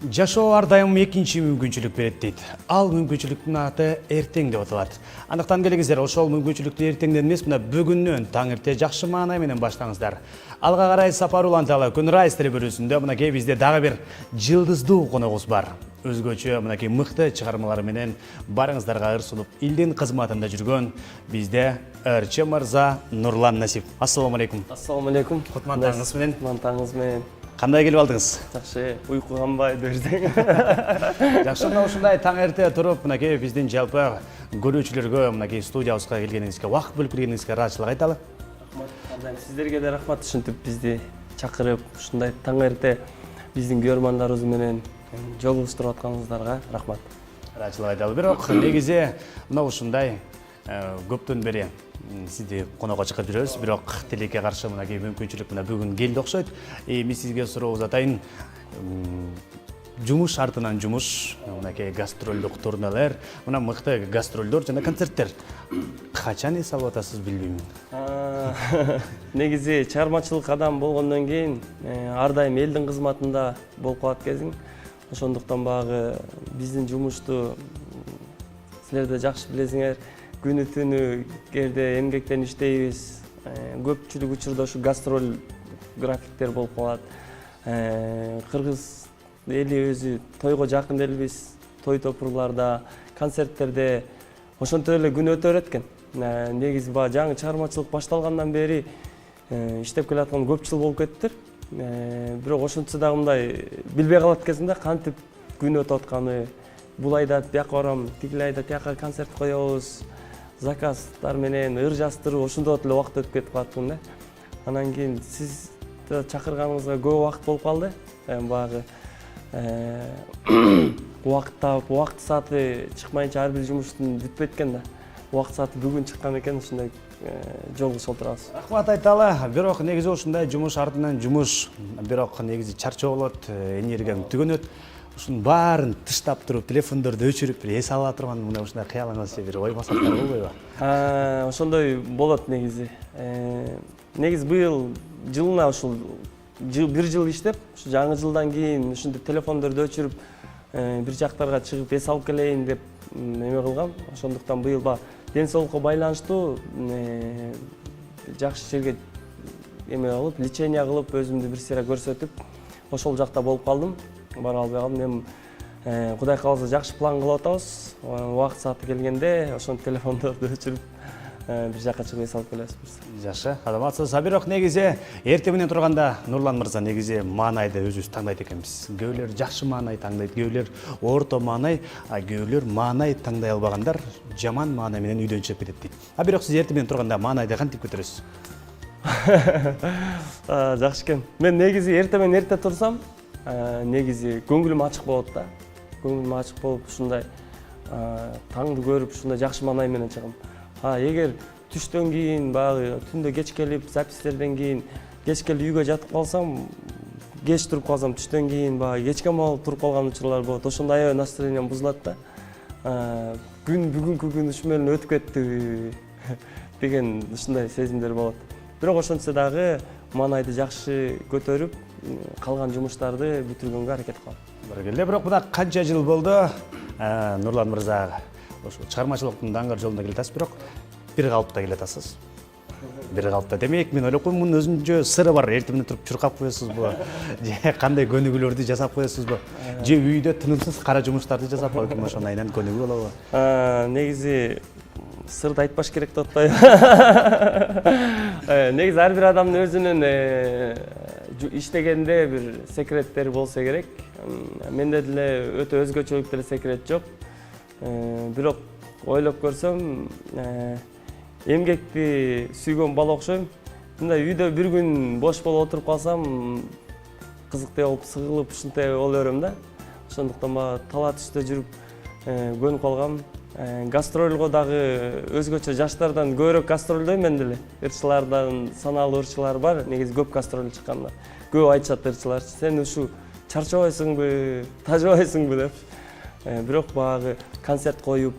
Жашоо ар дайым экинчи мүмкүнчүлүк берет дейт. Ал мүмкүнчүлүктүн аты эртең деп аталат. Андыктан келиңиздер, ошол мүмкүнчүлүктү эртеңден эмес, мына бүгүннөн таңерте жакшы маанай менен баштаңыздар. Алга карай сапар уланталы күн райс телебөрүүсүндө мынакей бизде дагы бир жылдыздуу коногубуз бар. Өзгөчө мынакей мыкты чыгармалар менен барыңыздарга ырсынып илдин кызматында жүргөн бизде ырчы мырза Нурлан Насип. Ассаламу алейкум. Ассаламу алейкум. Кутмандагыңыз менен. Кутмандагыңыз менен. Кандай келип алдыңыз? Жакшы, уйку канбай дөрдең. Жакшы, мына ушундай таң эрте туруп, мынакей биздин жалпы көрүүчүлөргө мынакей студиябызга келгениңизге, убакыт бөлүп келгениңизге ыраазычылык айталы. Рахмат. Сиздерге да рахмат, ушинтип бизди чакырып, ушундай таң эрте биздин көрөрмандарыбыз менен жолугуштуруп атканыңыздарга рахмат. Ыраазычылык айталы. Бирок негизи мына ушундай көптөн бери сизди конокко чакырып жүрөбүз, бирок тилекке каршы мынакей мүмкүнчүлүк мына бүгүн келди окшойт. Эми сизге сурообуз атайын. Жумуш артынан жумуш, мынакей гастролдук турнелер, мына мыкты гастролдор жана концерттер. Качан эс алып атасыз билбейм. Негизи чыгармачылык адам болгондон кийин ар дайым элдин кызматында болуп калат кезиң. Ошондуктан багы биздин жумушту силер да жакшы билесиңер. Күнү түнү жерде эмгектен иштейбиз. Көпчүлүк учурда ушу гастроль графиктер болуп калат. Кыргыз эли өзү тойго жакын элбиз. Той топурларда, концерттерде ошентип эле күн өтө берет экен. Негизи баягы жаңы чыгармачылык башталгандан бери иштеп келаткан көп жыл болуп кеттир. Бирок ошентсе дагы мындай билбей калат экенсиң да, кантип күн өтүп атканы. Бул айда бияка барам, тигил айда тияка концерт коебуз. Заказдар менен ыр жастыруу ошондо эле убакыт өтүп кетип калаттын да. Анан кийин сиз чакырганыңызга көп убакыт болуп калды. Баягы убакыт таап, убакыт сааты чыкмайынча ар бир жумуштун бүтпөйт экен да. Убакыт сааты бүгүн чыккан экен, ушундай жолугушуп отурабыз. Рахмат айталы. Бирок негизи ушундай жумуш артынан жумуш, бирок негизи чарчоо болот, энергияң түгөнөт. Ушунун баарын тыштап туруп, телефондорду өчүрүп, эс ала турган мына ушундай кыялыңызча бир ой басаттар болбойбу? Ошондой болот негизи. Негизи быйыл жылына ушул бир жыл иштеп, ушу жаңы жылдан кийин ушундай телефондорду өчүрүп, бир жактарга чыгып эс алып келейин деп эме кылгам. Ошондуктан быйыл ден соолукка байланыштуу жакшы жерге эме кылып, лечение кылып, өзүмдү бир сыйра көрсөтүп, ошол жакта болуп калдым. Бара албай калдым. Эми Кудай кааласа жакшы план кылып атабыз. Убакыт сааты келгенде ошон телефондорду өчүрүп бир жакка чыгып эс алып келебиз. Жакшы, адаматсыз. Бирок негизи эртең менен турганда Нурлан мырза негизи маанайды өзүбүз таңдайт экенбиз. Көөбүлөр жакшы маанай таңдайт, көөбүлөр орто маанай, көөбүлөр маанай таңдай албагандар жаман маанай менен үйдөн чыгып кетет дейт. Бирок сиз эртең менен турганда маанайды кантип көтөрөсүз? Жакшы экен. Мен негизи эртең менен эрте турсам, негизи көңүлүм ачык болот да. Көңүлүм ачык болуп, ушундай таңды көрүп, ушундай жакшы маанай менен чыгам. Эгер түштөн кийин, баягы түндө кеч келип, запистерден кийин кеч келип үйгө жатып калсам, кеч туруп калсам, түштөн кийин баягы кечке маал туруп калган учурлар болот. Ошондо аябай настроением бузулат да. Бүгүнкү күн ушу менен өтүп кетти деген ушундай сезимдер болот. Бирок ошентсе дагы маанайды жакшы көтөрүп, калган жумуштарды бүтүргөнгө аракет кылам. Биргелде, бирок мына канча жыл болду Нурлан мырза ошо чыгармачылыктын даңгыр жолуна келатасыз, бирок бир калыпта келатасыз. Бир калыпта. Демек, мен ойлоп коймун, мунун өзүнчө сыры бар. Эртең менен туруп чуркап коесузбу? Же кандай көнүгүүлөрдү жасап коесузбу? Же үйдө тынымсыз кара жумуштарды жасап коюп, ошондон айынан көнүгүү болобу? Негизи сырды айтпаш керек деп атпайбы. Негизи ар бир адамдын өзүнүн иштегенде бир секреттери болсо керек. Менде деле өтө өзгөчөлүк деле секрет жок. Бирок ойлоп көрсөм, эмгекти сүйгөн бала окшойм. Мындай үйдө бир күн бош болуп отуруп калсам, кызыктай болуп сыгылып ушунтай боло берем да. Ошондуктан талаа түстө жүрүп көнүп калгам. Гастролго дагы өзгөчө жаштардан көбүрөөк гастролдойм мен деле. Ырчылардан санаалуу ырчылар бар, негизи көп гастроль чыкканда. Көп айтышат ырчылар, сен ушу чарчабайсыңбы, тажабайсыңбы деп. Бирок баягы концерт коюп,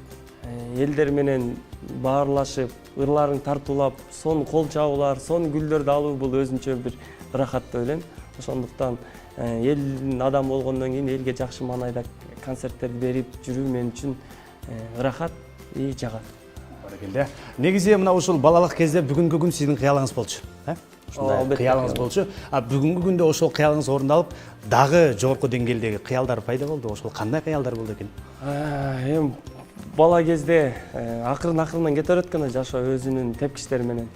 элдер менен баарлашып, ырларын тартуулап, сонун кол чабуулар, сонун гүлдөрдү алуу бул өзүнчө бир рахат деп ойлойм. Ошондуктан элдин адам болгондон кийин элге жакшы маанайда концерттерди берип жүрүү мен үчүн ырахат и жагат. Баракелде. Негизи мына ушул балалык кезде бүгүнкү күн сиздин кыялыңыз болчу, ушундай кыялыңыз болчу. Бүгүнкү күндө ошол кыялыңыз орундалып, дагы жогорку деңгээлдеги кыялдар пайда болду. Ошол кандай кыялдар болду экен? Эми бала кезде акырын кете берет экен жашоо өзүнүн тепкичтери менен.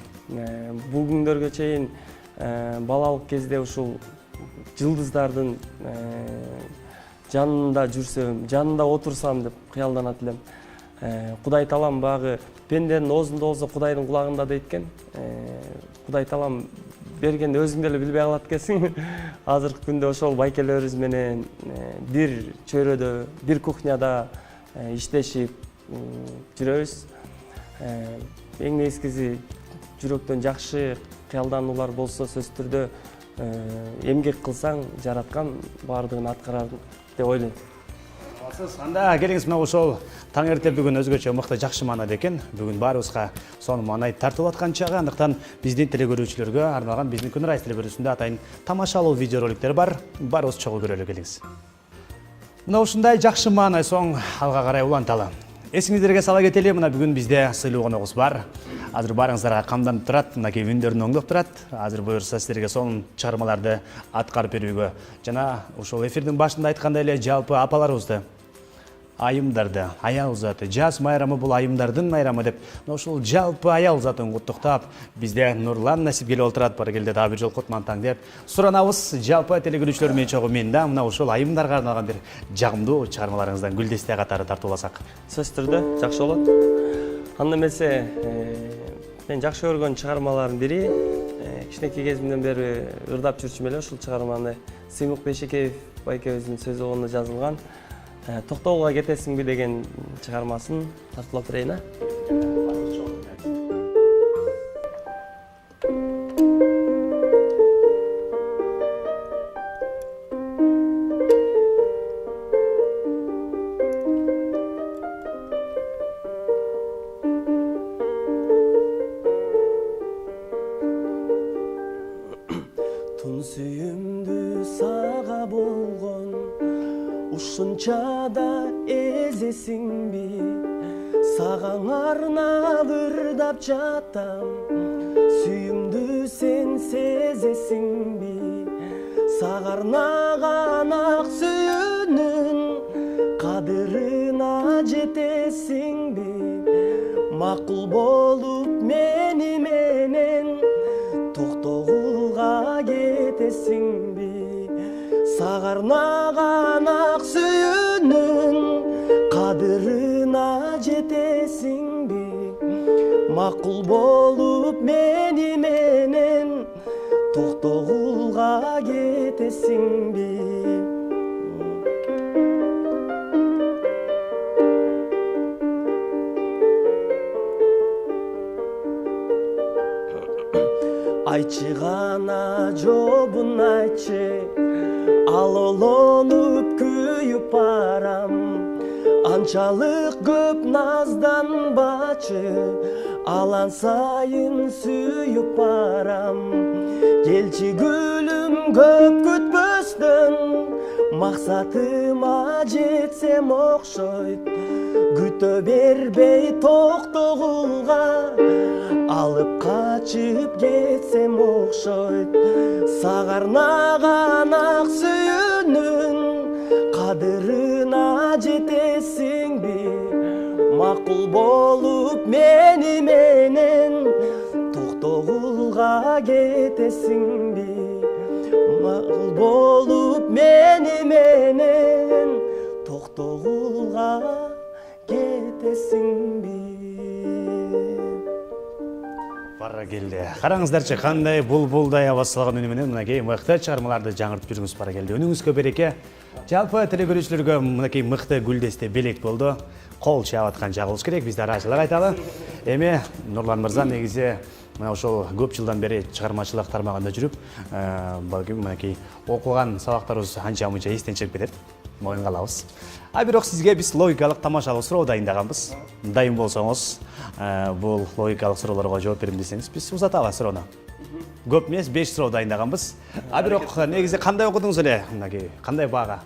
Бул күндөргө чейин балалык кезде ушул жылдыздардын жанында жүрсөм, жанында отурсам деп кыялданат элем. Кудай таалам багы пенденин оозунда болсо Кудайдын кулагында дейт экен. Кудай таалам бергенди өзүң деле билбей калат экенсиң. Азыркы күндө ошол байкелерибиз менен бир чөйрөдө, бир кухняда иштешип жүрөбүз. Эң негизгиси жүрөктөн жакшы кыялдануулар болсо сөзсүз түрдө эмгек кылсаң жараткан баардыгын аткарар деп ойлойм. Анда келиңиз, мына ошол таң эрте бүгүн өзгөчө мыкты жакшы маанайда экен. Бүгүн баарыбызга сонун маанай тартып аткан чагы, андыктан биздин телекөрүүчүлөргө арналган биздин Күн Ырайс телебөрүсүндө атайын тамашалуу видеороликтер бар. Баарыбыз чогуу көрөлү, келиңиз. Мына ушундай жакшы маанай соң алга карай уланталы. Эсиңиздерге сала кетели, мына бүгүн бизде сыйлуу коногубуз бар. Азыр баарыңыздарга камданып турат, мынакей үндөрүн оңдоп турат. Азыр буюрса сиздерге сонун чыгармаларды аткарып берүүгө жана ошол эфирдин башында айткандай эле жалпы апаларыбызды, айымдарды, аял заты, жаз майрамы бул айымдардын майрамы деп, ошол жалпы аял затын куттуктап, бизде Нурлан Насип келип отурат. Баракелде, дагы бир жолу кутман деп суранабыз. Жалпы телекөрүүчүлөр менен чогуу мен да мына ошол айымдарга арналган бир жагымдуу чыгармаларыңыздан гүлдесте катары тартууласак. Сөзсүз түрдө жакшы болот. Анда эмесе мен жакшы көргөн чыгармалардын бири кичинекей кезимден бери ырдап жүрчүм эле ушул чыгарманы. Сыймык Бейшекеев байкебиздин сөзү болгондо жазылган Токтоого кетесиңби деген чыгармасын тартуулап берейин. Тун сүйүмдү сага болгон ушунча да эзесиңби, сагаң арнап ырдап жатам, сүйүмдү сен сезесиңби, сага арнаган ак сүйүүнүн кадырына жетесиңби, макул болуп мени менен Токтогулга кетесиңби, сага арнаган ак сүйүүнүн кадырына жетесиңби, макул болуп мени менен Токтогулга кетесиңби. Айтчы гана жообун айтчы, ал олонуп күйүп барам, анчалык көп назданбачы, алан сайын сүйүп барам. Келчи гүлүм көп күтпөстөн, максатыма жетсем окшойт, күтө бербей Токтогулга алып качып кетсем окшойт. Сага арнаган ак сүйүүнүн кадырына жетесиңби, макул болуп мени менен Токтогулга кетесиңби, макул болуп мени менен Токтогулга кетесиңби. Баракелде. Караңыздарчы, кандай булбулдай абасылган үнү менен мынакей мыкты чыгармаларды жаңыртып жүргүңүз. Баракелде. Үнүңүзгө береке. Жалпы телекөрүүчүлөргө мынакей мыкты гүлдесте белек болду. Кол чаап аткан чагы болуш керек. Бизде ыраачылык айталы. Эми Нурлан мырза негизи мына ошол көп жылдан бери чыгармачылык тармагында жүрүп, балким мынакей окуган сабактарыбыз анча-мынча эстен чыгып кетет. Моюнга алабыз. Бирок сизге биз логикалык тамашалуу суроо дайындаганбыз. Дайын болсоңуз, бул логикалык суроолорго жооп берем десеңиз, биз узаталы суроону. Көп емес, 5 суроо дайындаганбыз. А бирок негизи кандай окудуңуз эле? Мынакей, кандай баага?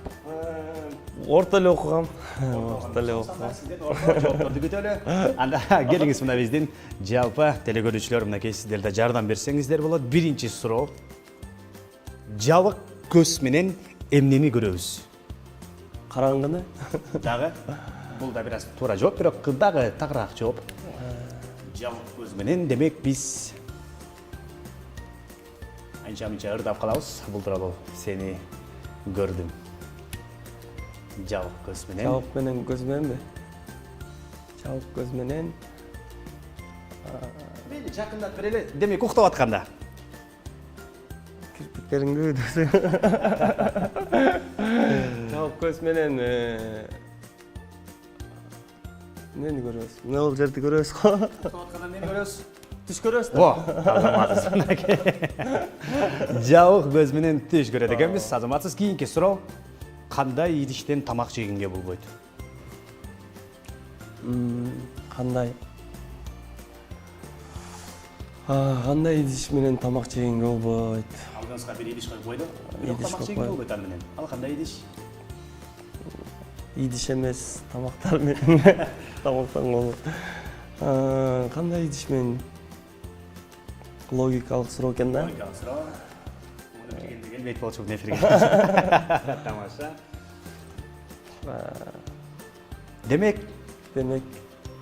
Орто эле окугам. Орто эле окугам. Сизден орто жоопторду күтөлү. Анда келиңиз мына биздин жалпы телекөрүүчүлөр мынакей сиздер да жардам берсеңиздер болот. Биринчи суроо. Жабык көз менен эмнени көрөбүз? Караңгыны. Дагы бул да бир аз туура жооп, бирок дагы тагыраак жооп. Жабык көз менен демек биз анча-мынча ырдап калабыз. Бул тууралуу сени көрдүм. Жабык көз менен. Жабык менен көз мененби? Жабык көз менен. Мени жакындап берели. Демек уктап атканда. Кирпиктериңди жабык көз менен эмнени көрөбүз? Эмне болуп жерди көрөбүз го? Уктап атканда эмнени көрөбүз? Түш көрөбүз да. Азаматсыз мынакей. Жабык көз менен түш көрөт экенбиз. Азаматсыз. Кийинки суроо. Кандай идиштен тамак жегенге болбойт? Кандай? Кандай идиш менен тамак жегенге болбойт? Алдыңызга бир идиш коюп койду. Бирок тамак жегенге болбойт ал менен. Ал кандай идиш? Идиш эмес, тамактар менен. Тамактан болот. Кандай идиш менен? Логикалык суроо экен да? Логикалык суроо. Келбейт болчу бул эфирге. Тамаша. Демек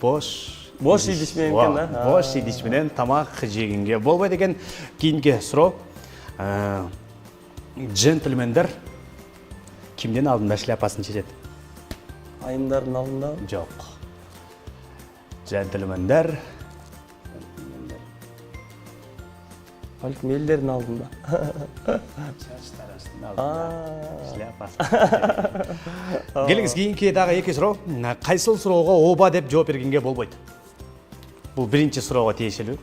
бош идиш менен экен да? Бош идиш менен тамак жегенге болбойт экен. Кийинки суроо. Джентльмендер кимдин алдында шляпасын чечет? Айымдардын алдында? Жок. Джентльмендер Балким элдердин алдында. Чачтар астында шляпасы. Келиңиз кийинки дагы эки суроо. Кайсыл суроого ооба деп жооп бергенге болбойт? Бул биринчи суроого тиешелүү.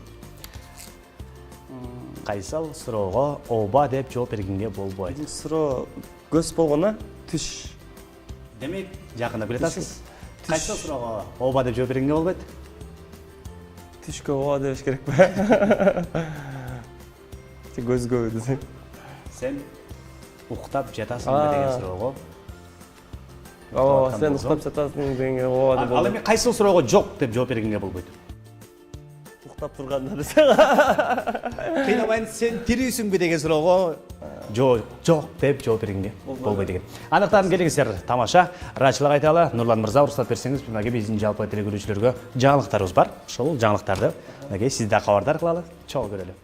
Кайсыл суроого ооба деп жооп бергенге болбойт? Биринчи суроо көз болгону, түш. Демек, жакындап келатасыз. Кайсыл суроого ооба деп жооп бергенге болбойт? Түшкө ооба дебеш керекпи? Көзгө десең. Сен уктап жатасыңбы деген суроого? Сен уктап жатасың дегенге ооба деп болот. Ал эми кайсыл суроого жок деп жооп бергенге болбойт? Уктап турганда десең. Кыйнабайын, сен тирүүсүңбү деген суроого жок деп жооп бергенге болбойт экен. Андыктан келиңиздер тамаша ыраачылык айталы. Нурлан мырза, уруксат берсеңиз, мынакей биздин жалпы телекөрүүчүлөргө жаңылыктарыбыз бар. Ошол жаңылыктарды мынакей сиз да кабардар кылалы, чогуу көрөлү.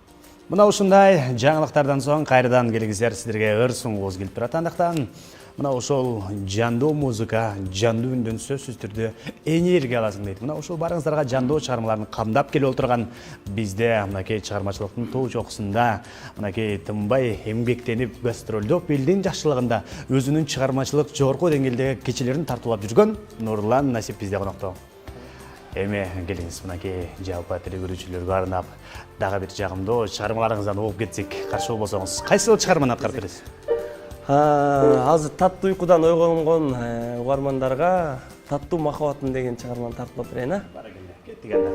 Мына ушундай жаңылыктардан соң кайрадан келиңиздер, сиздерге ыр сунгубуз келип турат. Андыктан мына ошол жандуу музыка, жандуу үндөн сөзсүз түрдө энергия аласың дейт. Мына ошол барыңыздарга жандуу чыгармаларын камдап келип отурган бизде мынакей чыгармачылыктын тоо чокусунда мынакей тынбай эмгектенип гастролдоп элдин жакшылыгында өзүнүн чыгармачылык жогорку деңгээлдеги кечелерин тартуулап жүргөн Нурлан Насип бизде конокто. Эми келиңиз мынакей жалпы телекөрүүчүлөргө арнап дагы бир жагымдуу чыгармаларыңыздан угуп кетсек, каршы болбосоңуз, кайсыл чыгарманы аткарып бересиз? Азыр таттуу уйкудан ойгонгон угармандарга таттуу махаббатым деген чыгарманы тартуулап берейин, а? Баракелде. Кеттик анда.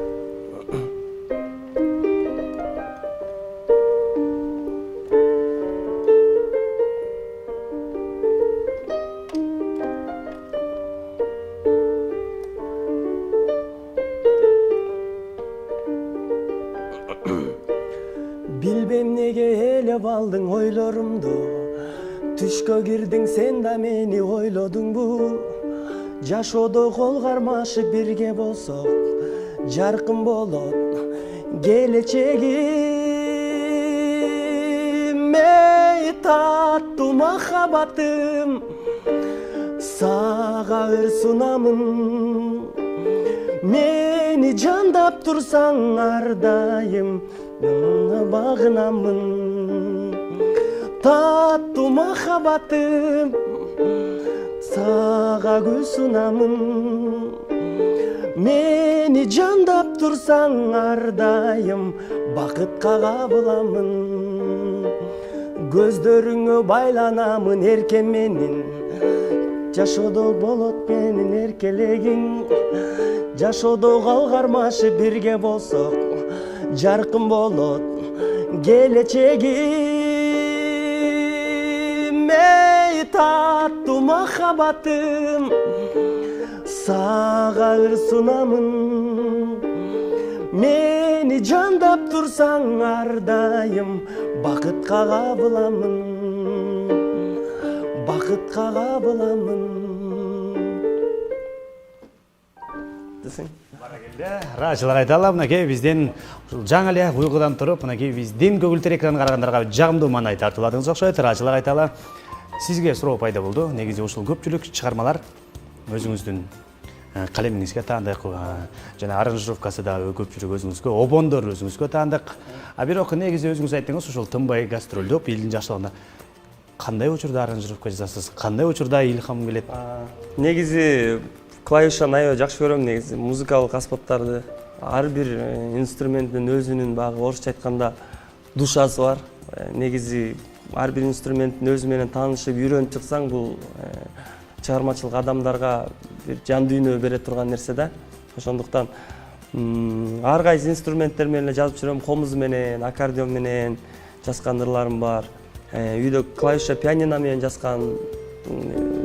Билбем неге элеп алдың ойлорумду, түшкө кирдиң сен да мени ойлодуңбу? Жашоодо кол кармашып бирге болсок, жаркын болот келечегим. Эй таттуу махаббатым, сага ыр сунамын. Мени жандап турсаң ар дайым багынамын. Таттуу махаббатым, сага гүл сунамын. Мени жандап турсаң ар дайым бакытка кабыламын. Көздөрүңө байланамын эркен менин, жашоодо болот менин эркелегиң. Жашоодо кал кармашып бирге болсок, жаркын болот Geleceğim ey tatlı mahabatım, sağa sunamın. Meni candap tursan ardayım, bakıtqa kabılamın, bakıtqa kabılamın. Desің? Рашылар айталы, мынакей бизден жаңа эле уйкудан туруп, мынакей биздин көгүлтөр экранын карагандарга жагымдуу маанай тартууладыңыз окшойт. Рашылар айталы, сизге суроо пайда болду. Негизи ушул көпчүлүк чыгармалар өзүңүздүн калемиңизге таандык, жана аранжировкасы да көпчүлүк өзүңүзгө, обондор өзүңүзгө таандык. Бирок негизи өзүңүз айттыңыз, ушул тынбай гастролдоп элдин жакшылыгына кандай учурда аранжировка жасайсыз, кандай учурда илхам келет? Негизи клавишаны аябай жакшы көрөм. Негизи музыкалык аспаптарды, ар бир инструменттин өзүнүн багы орусча айтканда душасы бар. Негизи ар бир инструменттин өзү менен таанышып, үйрөнүп чыксаң, бул чыгармачылык адамдарга бир жан дүйнө бере турган нерсе да. Ошондуктан ар кайсы инструменттер менен жазып жүрөм. Комуз менен, аккордеон менен жазган ырларым бар. Үйдө клавиша, пианино менен жазган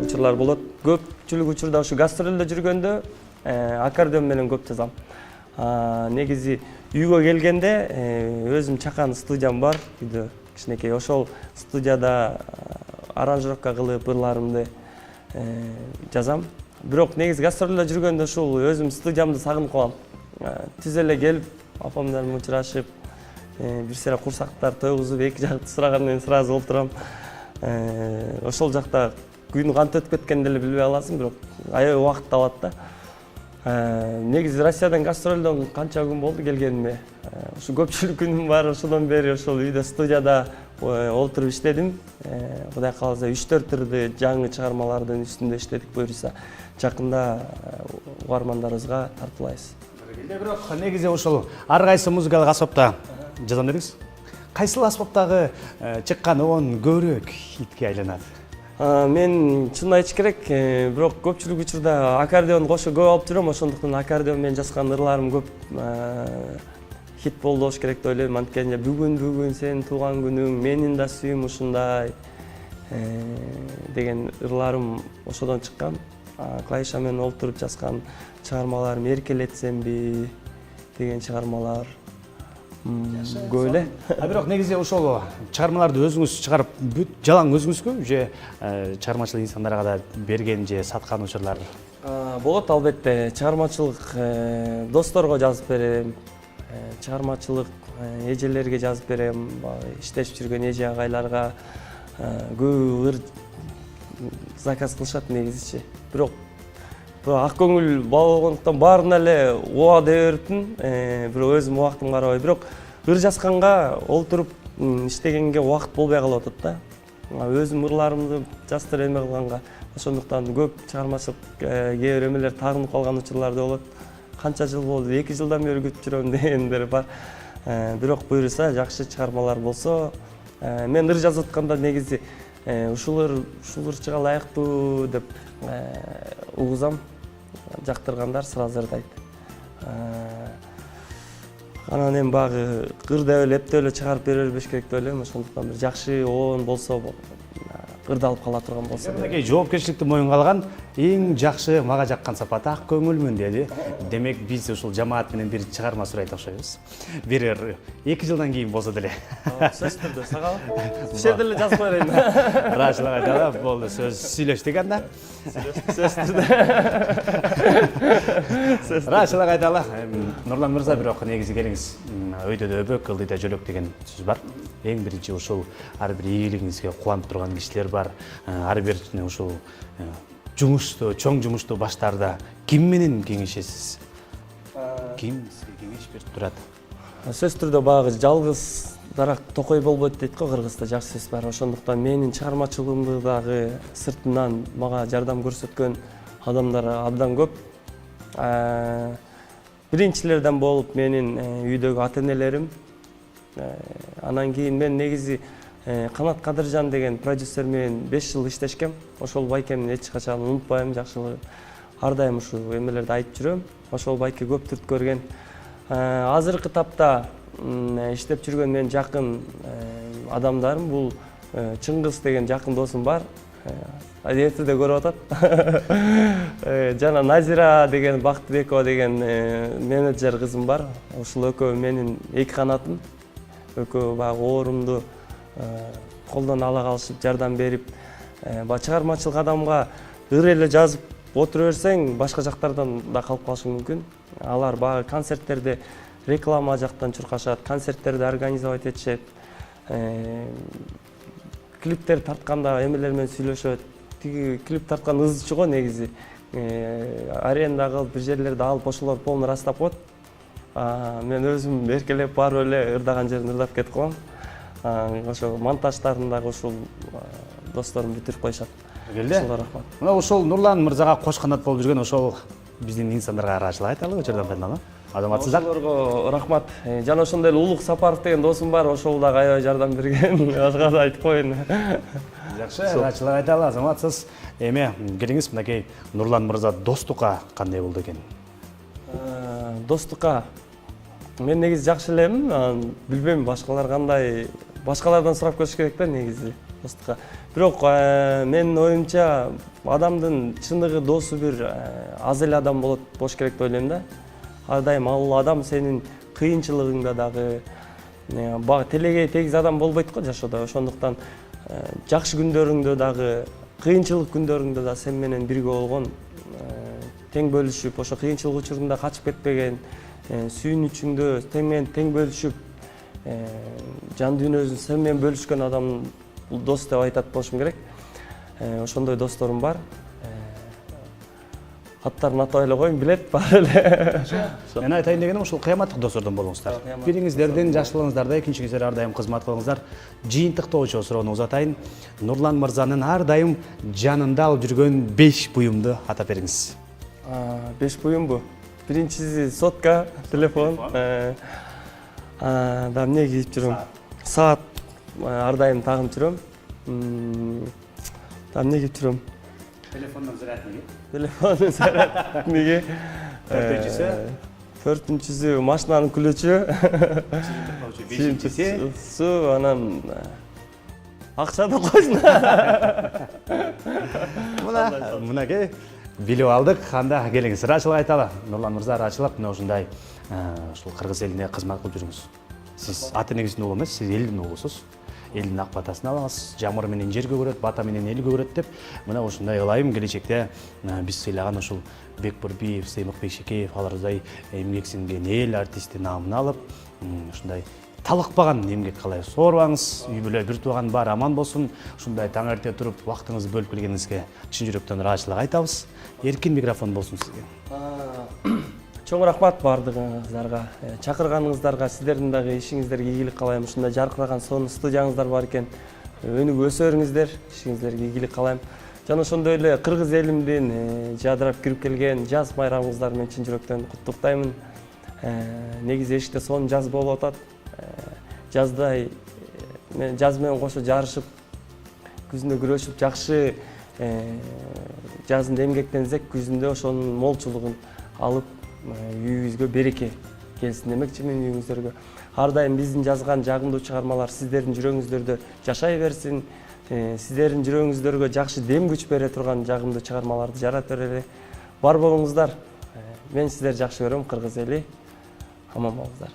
учурлар болот. Көпчүлүк учурда ушу гастролдо жүргөндө аккордеон менен көп жазам. Негизи үйгө келгенде өзүм чакан студиям бар үйдө, кичинекей. Ошол студияда аранжировка кылып ырларымды жазам. Бирок негизи гастролдо жүргөндө ушул өзүм студиямды сагынып калам. Түз эле келип, апамдар менен учурашып, бир сыйра курсактар тойгузуп, эки жакты сурагандан кийин сразу олтурам. Ошол жакта күн кантип өтүп кеткенин деле билбей каласың, бирок аябай убакыт алат да. Негизи Россиядан гастролдон канча күн болду келгениме. Ушу көпчүлүк күнүм бар, ошодон бери ошол үйдө студияда олтуруп иштедим. Кудай кааласа 3-4 түрдүү жаңы чыгармалардын үстүндө иштедик. Буюрса жакында угармандарыбызга тартуулайбыз. Бирок негизи ошол ар кайсы музыкалык аспапта жазам дедиңиз. Кайсыл аспаптагы чыккан он көбүрөөк хитке айланат? Мен чын айтыш керек, бирок көпчүлүк учурда аккордеон кошо көп алып жүрөм, ошондуктан аккордеон менен жазган ырларым көп хит болду болуш керек деп ойлойм. Анткени бүгүн сенин туулган күнүң, менин да сүйүм ушундай деген ырларым ошодон чыккан. Клавиша менен олтуруп жазган чыгармаларым эркелетсемби деген чыгармалар көп эле. Бирок негизи ошол чыгармаларды өзүңүз чыгарып, жалаң өзүңүзгө же чыгармачылык инсандарга да берген же саткан учурлар болот албетте. Чыгармачылык досторго жазып берем, чыгармачылык эжелерге жазып берем, иштешип жүргөн эже агайларга көп ыр заказ кылышат негизичи. Бирок ак көңүл бала болгондуктан баарына эле ооба дей бериптин. Бирок өзүм убактым карабай, бирок ыр жазганга олтуруп иштегенге убакыт болбой калып атат да. Өзүм ырларымды жаздырып эме кылганга. Ошондуктан көп чыгармачылык кээ бир эмелер тагынып калган учурлар да болот. Канча жыл болду, 2 жылдан бери күтүп жүрөм дегендер бар. Бирок буюрса жакшы чыгармалар болсо, мен ыр жазып атканда негизи ушул ырчыга ылайыктуу деп угузам. Жактыргандар сразу ырдайт. Анан эми багы ыр деп эле эптеп эле чыгарып бере бербеш керек деп ойлойм. Ошондуктан бир жакшы оон болсо, ырдалып кала турган болсо. Мынакей жоопкерчиликти моюнга алган эң жакшы мага жаккан сапат ак көңүлмүн деди. Демек биз ушул жамаат менен бир чыгарма сурайт окшойбуз. Бир 2 жылдан кийин болсо деле. Сөз түрдө сага. Бул жерде эле жазып коеюн. Рашылар айталы, болду, сөз сүйлөштүк анда. Сөз түрдө. Рашылар айталы, Нурлан мырза, бирок негизи келиңиз. Өйдө өбөк, ылдыйда жөлөк деген сөз бар. Эң биринчи ушул ар бир ийгилигиңизге кубанып турган кишилер бар. Ар бир ушул жумушту, чоң жумушту баштаарда ким менен кеңешесиз? Ким сизге кеңеш берип турат? Сөз түрдө багы жалгыз дарак токой болбойт дейт го, кыргызда жакшы сөз бар. Ошондуктан менин чыгармачылыгымды дагы сыртынан мага жардам көрсөткөн адамдар абдан көп. Биринчилерден болуп менин үйдөгү ата-энелерим. Анан кийин мен негизи Канат Кадыржан деген продюсер менен 5 жыл иштешкем. Ошол байкемди эч качан унутпайм, жакшылыгы. Ар дайым ушул эмелерди айтып жүрөм. Ошол байке көп түрт көргөн. Азыркы тапта иштеп жүргөн менин жакын адамдарым бул Чыңгыз деген жакын досум бар. Ертеде көрүп атат. Жана Назира деген Бактыбекова деген менеджер кызым бар. Ушул экөө менин эки канатым. Экөө баягы оорумду колдон ала калышып, жардам берип, чыгармачылык адамга ыр эле жазып отура берсең, башка жактардан да калып калышы мүмкүн. Алар баягы концерттерди реклама жактан чуркашат, концерттерди организовать этишет. Клиптер тартканда эмелер менен сүйлөшөт. Тиги клип тарткан ызчы го негизи. Аренда кылып, бир жерлерди алып ошолор полный растап коет. Мен өзүм эркелеп барып эле ырдаган жерин ырдап кетип калам. Ошо монтаждарын дагы ушул досторум бүтүрүп коюшат. Келди. Рахмат. Мына ошол Нурлан мырзага кош канат болуп жүргөн ошол биздин инсандарга карашылып айталы, өчөрдөн пайдаланып. Азаматсыздар. Ошолорго рахмат. Жана ошондой эле Улук Сапаров деген досум бар, ошол дагы аябай жардам берген. Башка да айтып коеюн. Жакшы, ачылык айталы, азаматсыз. Эми келиңиз, мынакей Нурлан мырза достукка кандай болду экен? Достукка мен негизи жакшы элем, билбейм башкалар кандай, башкалардан сурап көрүш керек да негизи достукка. Бирок менин оюмча адамдын чыныгы досу бир аз эле адам болуш керек деп ойлойм да. Ар дайым ал адам сенин кыйынчылыгыңда дагы телегей тегиз адам болбойт го жашоодо. Ошондуктан жакшы күндөрүңдө дагы, кыйынчылык күндөрүңдө да сен менен бирге болгон, тең бөлүшүп, ошо кыйынчылык учурунда качып кетпеген, сүйүнүчүңдө тең бөлүшүп, жан дүйнөсүн сен менен бөлүшкөн адам дос деп айтат болушум керек. Ошондой досторум бар. Аттарын атап эле коеюн, билет баары эле. Мен айтайын дегеним ушул кыяматтык достордон болуңуздар. Бириңиздердин жакшылыгыңыздарда, экинчиңиздер ар дайым кызмат кылыңыздар. Жыйынтыктоочу суроону узатайын. Нурлан мырзанын ар дайым жанында алып жүргөн 5 буюмду атап бериңиз. 5 буюмбу? Биринчиси сотка, телефон. Да эмне кийип жүрөм? Саат ар дайым тагып жүрөм. Да эмне кийип жүрөм? Телефондон зарядниги. Телефондун зарядниги. Төртүнчүсү машинанын күлөчү. Бешинчиси анан акча да койсун. Мынакей билип алдык. Анда келиңиз, ырачылык айталы. Нурлан мырза, ырачылык мына ушундай ушул кыргыз элине кызмат кылып жүрүңүз. Сиз ата энеңиздин уулу эмес, сиз элдин уулусуз. Элдин ак батасын алыңыз, жамыр менен жерге көрөт, бата менен элге көрөт деп, мына ушундай ылайым келечекте биз сыйлаган ушул Бекбур Биев, Сеймик Бейшекеев алардай эмгек сиңген эл артисти наамын алып, ушундай талыкпаган эмгек калай соорбаңыз, үй бүлө бир тууган бар аман болсун. Ушундай таң эрте туруп вактыңызды бөлүп келгениңизге чын жүрөктөн ыраачылык айтабыз. Эркин микрофон болсун сизге. Чоң рахмат бардыгыңыздарга, чакырганыңыздарга, сиздердин дагы ишиңиздерге ийгилик каалайм. Ушундай жаркыраган сонун студияңыздар бар экен. Өнүгүп өсөрүңүздөр, ишиңиздерге ийгилик каалайм. Жана ошондой эле кыргыз элимдин жадырап кирип келген жаз майрамыңыздар менен чын жүрөктөн куттуктаймын. Негизи эшикте сонун жаз болуп атат. Жаздай жаз менен кошо жарышып, күзүндө күрөшүп, жакшы жазында эмгектенсек, күзүндө ошонун молчулугун алып үйүңүзгө береке келсин демекчимин үйүңүздөргө. Ар дайым биздин жазган жагымдуу чыгармалар сиздердин жүрөгүңүздөрдө жашай берсин. Сиздердин жүрөгүңүздөргө жакшы дем күч бере турган жагымдуу чыгармаларды жарата берели. Бар болуңуздар. Мен сиздерди жакшы көрөм, кыргыз эли. Аман болуңуздар.